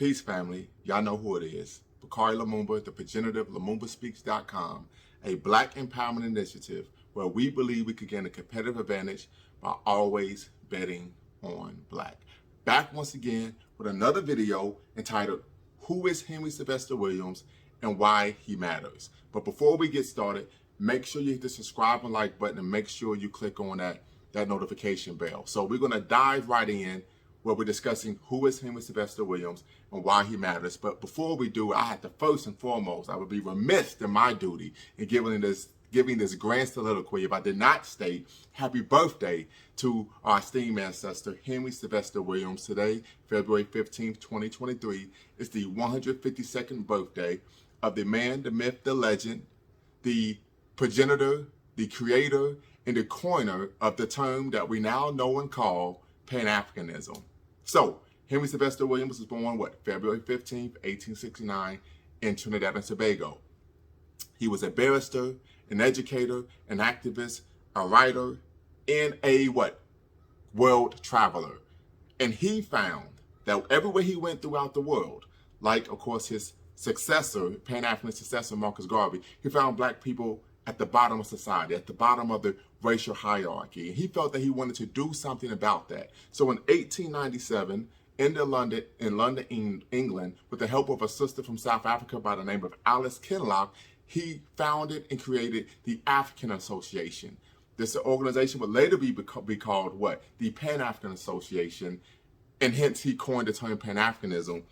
Peace, family. Y'all know who it is. Bakari Lumumba, the progenitor of LumumbaSpeaks.com, a Black empowerment initiative where we believe we could gain a competitive advantage by always betting on Black. Back once again with another video entitled, Who is Henry Sylvester Williams and Why He Matters? But before we get started, make sure you hit the subscribe and like button and make sure you click on that notification bell. So we're going to dive right in where we're discussing who is Henry Sylvester Williams and why he matters. But before we do, I have to first and foremost, I would be remiss in my duty in giving this grand soliloquy if I did not state happy birthday to our esteemed ancestor, Henry Sylvester Williams. Today, February 15th, 2023, is the 152nd birthday of the man, the myth, the legend, the progenitor, the creator, and the coiner of the term that we now know and call Pan-Africanism. So, Henry Sylvester Williams was born, February 15th, 1869 in Trinidad and Tobago. He was a barrister, an educator, an activist, a writer, and a world traveler. And he found that everywhere he went throughout the world, like, of course, his successor, Pan-African successor, Marcus Garvey, he found Black people at the bottom of society, at the bottom of the racial hierarchy. And he felt that he wanted to do something about that. So in 1897, in London, England, with the help of a sister from South Africa by the name of Alice Kinloch, he founded and created the African Association. This organization would later be called the Pan-African Association, and hence he coined the term Pan-Africanism.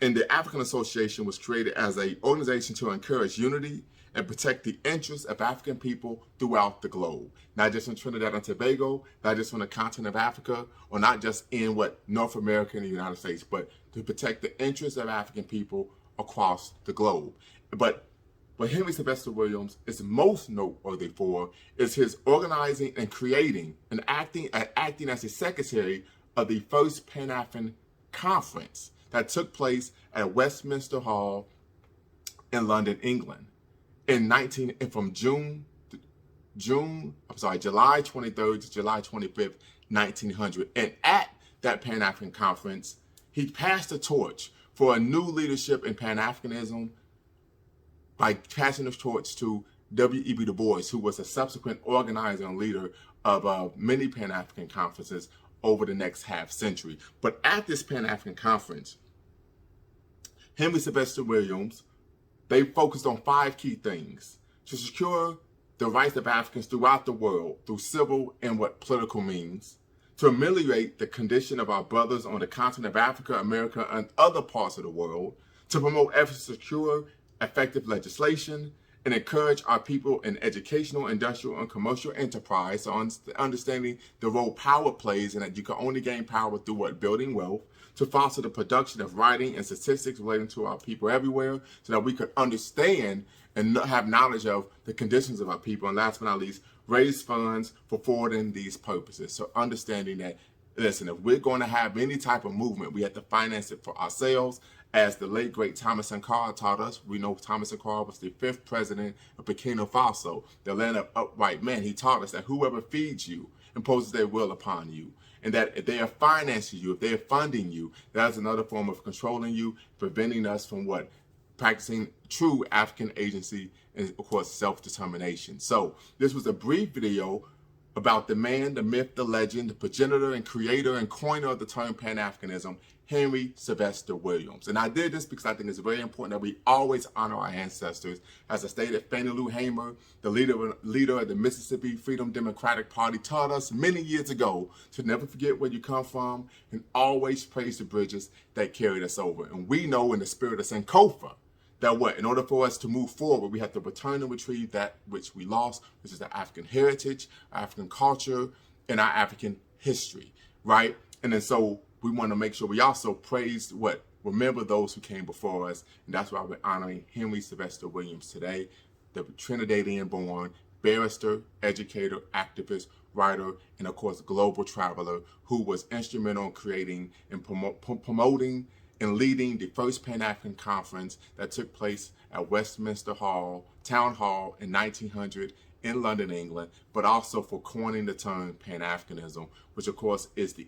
And the African Association was created as an organization to encourage unity and protect the interests of African people throughout the globe. Not just in Trinidad and Tobago, not just on the continent of Africa, or not just in North America and the United States, but to protect the interests of African people across the globe. But what Henry Sylvester Williams is most noteworthy for is his organizing and creating and acting as a secretary of the first Pan-African conference that took place at Westminster Hall in London, England. From July 23rd to July 25th, 1900. And at that Pan-African conference, he passed the torch for a new leadership in Pan-Africanism by passing the torch to W.E.B. Du Bois, who was a subsequent organizer and leader of many Pan-African conferences over the next half century. But at this Pan-African conference, Henry Sylvester Williams, they focused on 5 key things: to secure the rights of Africans throughout the world through civil and political means, to ameliorate the condition of our brothers on the continent of Africa, America, and other parts of the world, to promote efforts to secure effective legislation, and encourage our people in educational, industrial, and commercial enterprise, so understanding the role power plays and that you can only gain power through building wealth, to foster the production of writing and statistics relating to our people everywhere so that we could understand and have knowledge of the conditions of our people, and last but not least, raise funds for forwarding these purposes. So understanding that, listen, if we're going to have any type of movement, we have to finance it for ourselves. As the late, great Thomas Sankara taught us, we know Thomas Sankara was the 5th president of Burkina Faso, the land of upright men. He taught us that whoever feeds you imposes their will upon you. And that if they are financing you, if they are funding you, that is another form of controlling you, preventing us from practicing true African agency and, of course, self-determination. So this was a brief video about the man, the myth, the legend, the progenitor and creator and coiner of the term Pan-Africanism, Henry Sylvester Williams. And I did this because I think it's very important that we always honor our ancestors. As I stated, Fannie Lou Hamer, the leader of the Mississippi Freedom Democratic Party, taught us many years ago to never forget where you come from and always praise the bridges that carried us over. And we know in the spirit of Sankofa that in order for us to move forward, we have to return and retrieve that which we lost, which is the African heritage, our African culture, and our African history, right? And then so we want to make sure we also remember those who came before us. And that's why we're honoring Henry Sylvester Williams today, the Trinidadian born barrister, educator, activist, writer, and of course, global traveler who was instrumental in creating and promoting and leading the first Pan-African conference that took place at Westminster Town Hall in 1900 in London, England, but also for coining the term Pan-Africanism, which of course is the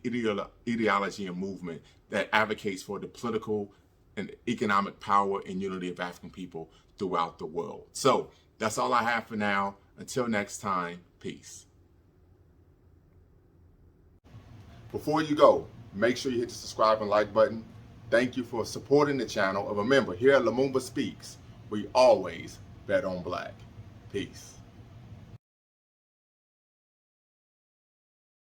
ideology and movement that advocates for the political and economic power and unity of African people throughout the world. So that's all I have for now. Until next time, peace. Before you go, make sure you hit the subscribe and like button. Thank you for supporting the channel. And remember, here at Lumumba Speaks, we always bet on black. Peace.